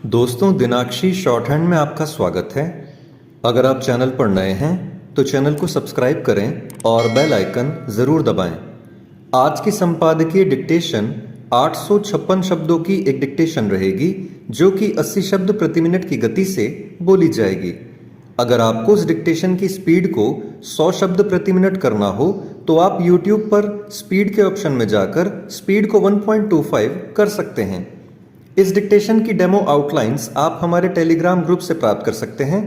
दोस्तों, दिनाक्षी short hand में आपका स्वागत है। अगर आप चैनल पर नए हैं तो चैनल को सब्सक्राइब करें और बेल आइकन ज़रूर दबाएं। आज की संपादकीय डिक्टेशन 856 शब्दों की एक डिक्टेशन रहेगी जो कि 80 शब्द प्रति मिनट की गति से बोली जाएगी। अगर आपको उस डिक्टेशन की स्पीड को 100 शब्द प्रति मिनट करना हो तो आप YouTube पर स्पीड के ऑप्शन में जाकर स्पीड को 1.25 कर सकते हैं। इस डिक्टेशन की डेमो आउटलाइंस आप हमारे टेलीग्राम ग्रुप से प्राप्त कर सकते हैं।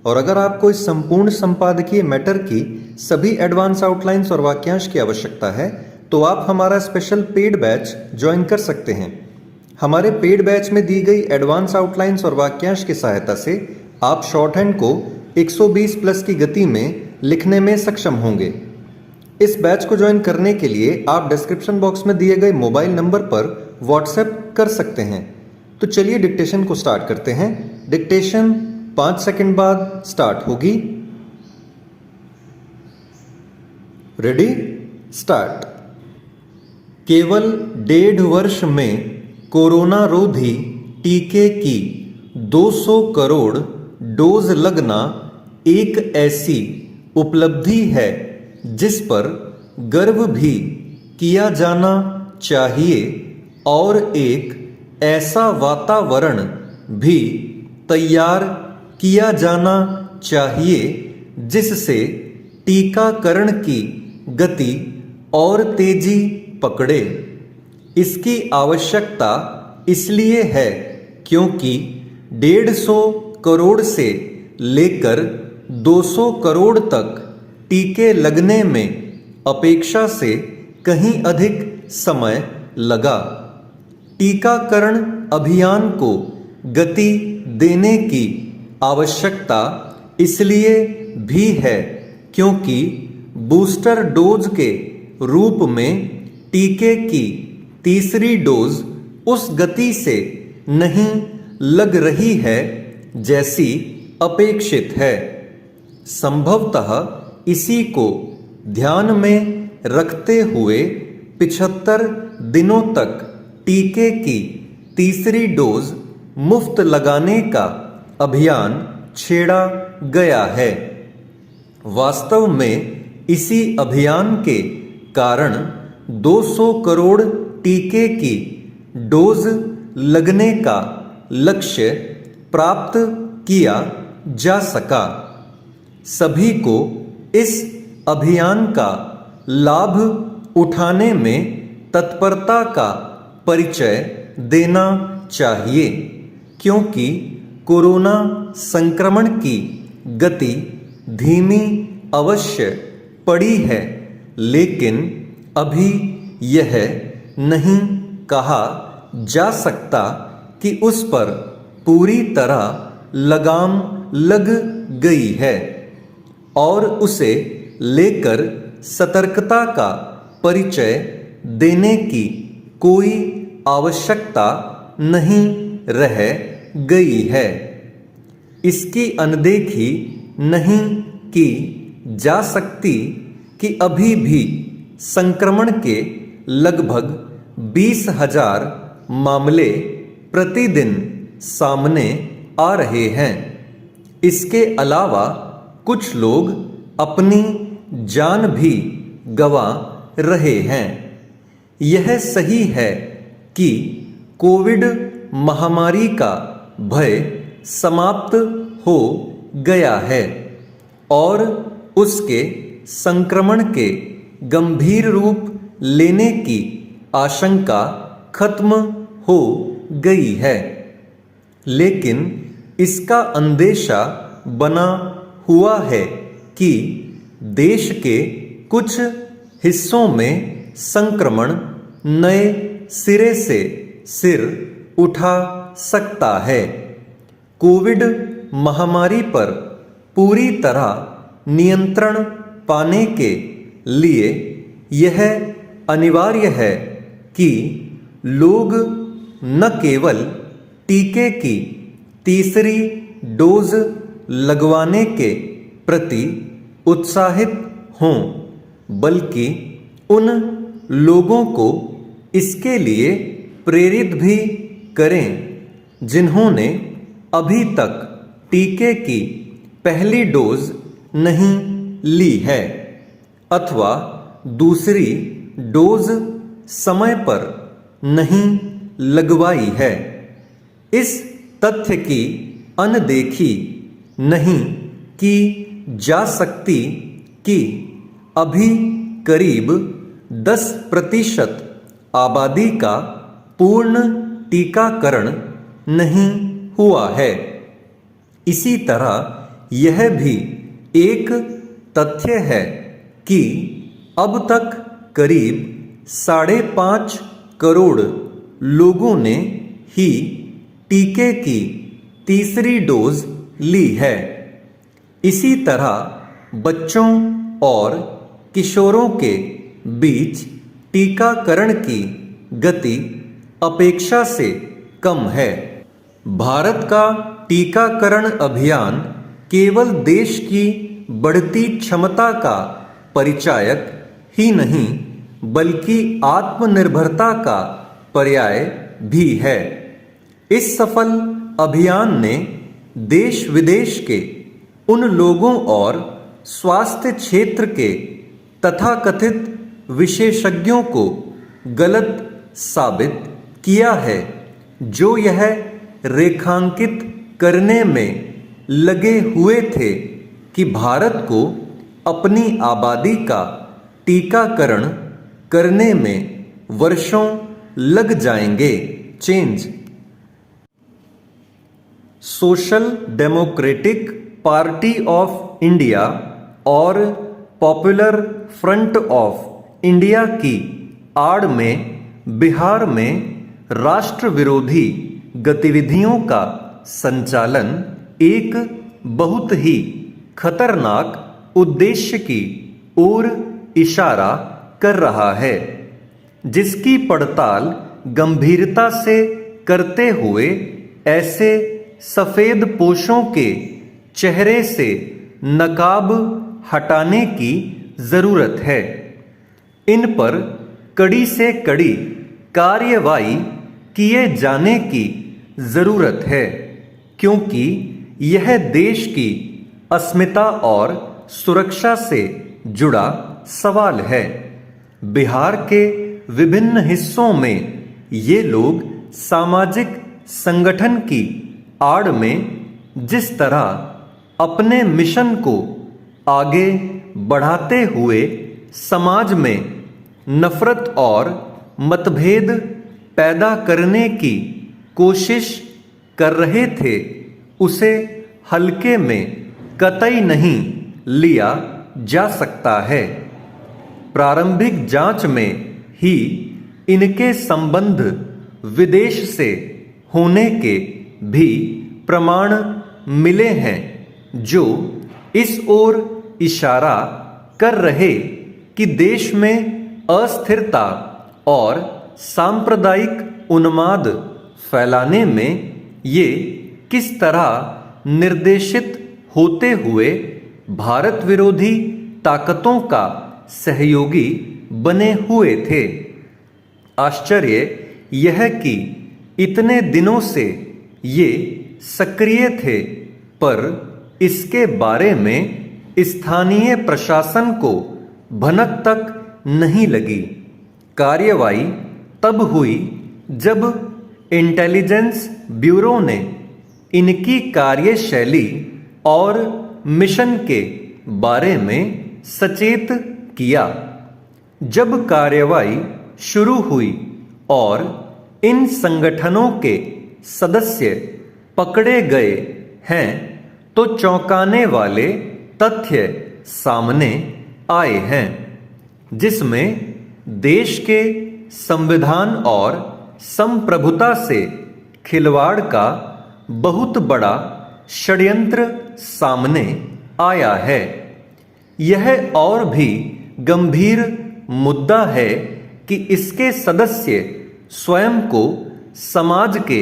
और अगर आपको इस संपूर्ण संपादकीय मैटर की सभी एडवांस आउटलाइंस और वाक्यांश की आवश्यकता है तो आप हमारा स्पेशल पेड बैच ज्वाइन कर सकते हैं। हमारे पेड बैच में दी गई एडवांस आउटलाइंस और वाक्यांश की सहायता से आप शॉर्ट हैंड को 120 प्लस की गति में लिखने में सक्षम होंगे। इस बैच को ज्वाइन करने के लिए आप डिस्क्रिप्शन बॉक्स में दिए गए मोबाइल नंबर पर व्हाट्सएप कर सकते हैं। तो चलिए डिक्टेशन को स्टार्ट करते हैं। डिक्टेशन 5 सेकंड बाद स्टार्ट होगी। Ready, start. केवल 1.5 वर्ष में कोरोना रोधी टीके की 200 करोड़ डोज लगना एक ऐसी उपलब्धि है जिस पर गर्व भी किया जाना चाहिए और एक ऐसा वातावरण भी तैयार किया जाना चाहिए जिससे टीकाकरण की गति और तेजी पकड़े। इसकी आवश्यकता इसलिए है क्योंकि 150 करोड़ से लेकर 200 करोड़ तक टीके लगने में अपेक्षा से कहीं अधिक समय लगा। टीकाकरण अभियान को गति देने की आवश्यकता इसलिए भी है क्योंकि बूस्टर डोज के रूप में टीके की तीसरी डोज उस गति से नहीं लग रही है जैसी अपेक्षित है। संभवतः इसी को ध्यान में रखते हुए 75 दिनों तक टीके की तीसरी डोज मुफ्त लगाने का अभियान छेड़ा गया है। वास्तव में इसी अभियान के कारण 200 करोड़ टीके की डोज लगने का लक्ष्य प्राप्त किया जा सका। सभी को इस अभियान का लाभ उठाने में तत्परता का परिचय देना चाहिए क्योंकि कोरोना संक्रमण की गति धीमी अवश्य पड़ी है, लेकिन अभी यह नहीं कहा जा सकता कि उस पर पूरी तरह लगाम लग गई है और उसे लेकर सतर्कता का परिचय देने की कोई आवश्यकता नहीं रह गई है। इसकी अनदेखी नहीं की जा सकती कि अभी भी संक्रमण के लगभग 20,000 मामले प्रतिदिन सामने आ रहे हैं। इसके अलावा कुछ लोग अपनी जान भी गंवा रहे हैं। यह सही है कि कोविड महामारी का भय समाप्त हो गया है और उसके संक्रमण के गंभीर रूप लेने की आशंका खत्म हो गई है, लेकिन इसका अंदेशा बना हुआ है कि देश के कुछ हिस्सों में संक्रमण नए सिरे से सिर उठा सकता है। कोविड महामारी पर पूरी तरह नियंत्रण पाने के लिए यह अनिवार्य है कि लोग न केवल टीके की तीसरी डोज लगवाने के प्रति उत्साहित हों, बल्कि उन लोगों को इसके लिए प्रेरित भी करें जिन्होंने अभी तक टीके की पहली डोज नहीं ली है अथवा दूसरी डोज समय पर नहीं लगवाई है। इस तथ्य की अनदेखी नहीं की जा सकती कि अभी करीब 10% आबादी का पूर्ण टीकाकरण नहीं हुआ है। इसी तरह यह भी एक तथ्य है कि अब तक करीब 5.5 करोड़ लोगों ने ही टीके की तीसरी डोज ली है। इसी तरह बच्चों और किशोरों के बीच टीकाकरण की गति अपेक्षा से कम है। भारत का टीकाकरण अभियान केवल देश की बढ़ती क्षमता का परिचायक ही नहीं बल्कि आत्मनिर्भरता का पर्याय भी है। इस सफल अभियान ने देश विदेश के उन लोगों और स्वास्थ्य क्षेत्र के तथाकथित विशेषज्ञों को गलत साबित किया है जो यह रेखांकित करने में लगे हुए थे कि भारत को अपनी आबादी का टीकाकरण करने में वर्षों लग जाएंगे। Change social democratic party of India और पॉपुलर फ्रंट ऑफ इंडिया की आड़ में बिहार में राष्ट्र विरोधी गतिविधियों का संचालन एक बहुत ही खतरनाक उद्देश्य की ओर इशारा कर रहा है, जिसकी पड़ताल गंभीरता से करते हुए ऐसे सफेद पोशों के चेहरे से नकाब हटाने की जरूरत है। इन पर कड़ी से कड़ी कार्यवाही किए जाने की जरूरत है, क्योंकि यह देश की अस्मिता और सुरक्षा से जुड़ा सवाल है। बिहार के विभिन्न हिस्सों में ये लोग सामाजिक संगठन की आड़ में जिस तरह अपने मिशन को आगे बढ़ाते हुए समाज में नफरत और मतभेद पैदा करने की कोशिश कर रहे थे, उसे हल्के में कतई नहीं लिया जा सकता है। प्रारंभिक जांच में ही इनके संबंध विदेश से होने के भी प्रमाण मिले हैं, जो इस ओर इशारा कर रहे कि देश में अस्थिरता और सांप्रदायिक उन्माद फैलाने में ये किस तरह निर्देशित होते हुए भारत विरोधी ताकतों का सहयोगी बने हुए थे। आश्चर्य यह कि इतने दिनों से ये सक्रिय थे, पर इसके बारे में स्थानीय प्रशासन को भनक तक नहीं लगी। कार्यवाही तब हुई जब इंटेलिजेंस ब्यूरो ने इनकी कार्यशैली और मिशन के बारे में सचेत किया। जब कार्यवाही शुरू हुई और इन संगठनों के सदस्य पकड़े गए हैं, तो चौंकाने वाले तथ्य सामने आए हैं, जिसमें देश के संविधान और संप्रभुता से खिलवाड़ का बहुत बड़ा षड्यंत्र सामने आया है। यह और भी गंभीर मुद्दा है कि इसके सदस्य स्वयं को समाज के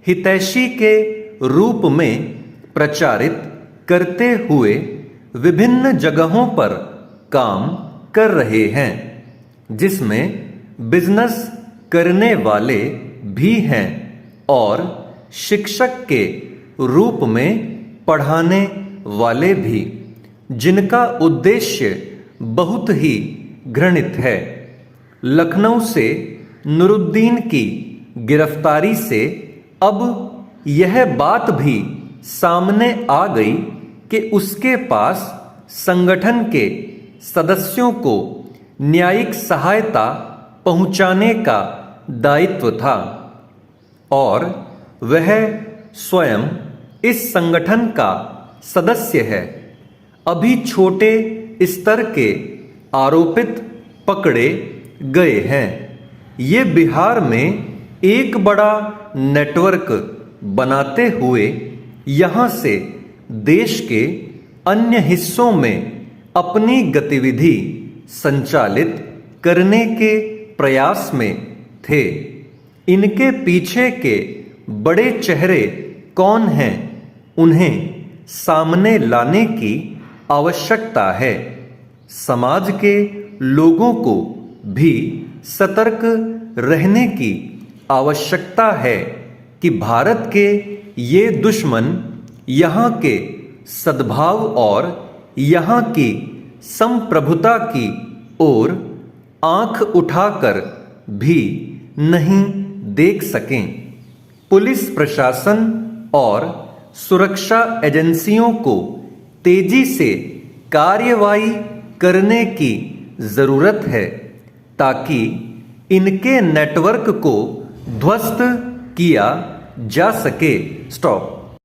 हितैषी के रूप में प्रचारित करते हुए विभिन्न जगहों पर काम कर रहे हैं, जिसमें बिजनेस करने वाले भी हैं और शिक्षक के रूप में पढ़ाने वाले भी, जिनका उद्देश्य बहुत ही घृणित है। लखनऊ से नूरुद्दीन की गिरफ्तारी से अब यह बात भी सामने आ गई कि उसके पास संगठन के सदस्यों को न्यायिक सहायता पहुंचाने का दायित्व था और वह स्वयं इस संगठन का सदस्य है। अभी छोटे स्तर के आरोपित पकड़े गए हैं। ये बिहार में एक बड़ा नेटवर्क बनाते हुए यहाँ से देश के अन्य हिस्सों में अपनी गतिविधि संचालित करने के प्रयास में थे। इनके पीछे के बड़े चेहरे कौन हैं, उन्हें सामने लाने की आवश्यकता है। समाज के लोगों को भी सतर्क रहने की आवश्यकता है कि भारत के ये दुश्मन यहाँ के सद्भाव और यहाँ की संप्रभुता की ओर आंख उठाकर भी नहीं देख सकें। पुलिस प्रशासन और सुरक्षा एजेंसियों को तेजी से कार्रवाई करने की जरूरत है ताकि इनके नेटवर्क को ध्वस्त किया जा सके। स्टॉप।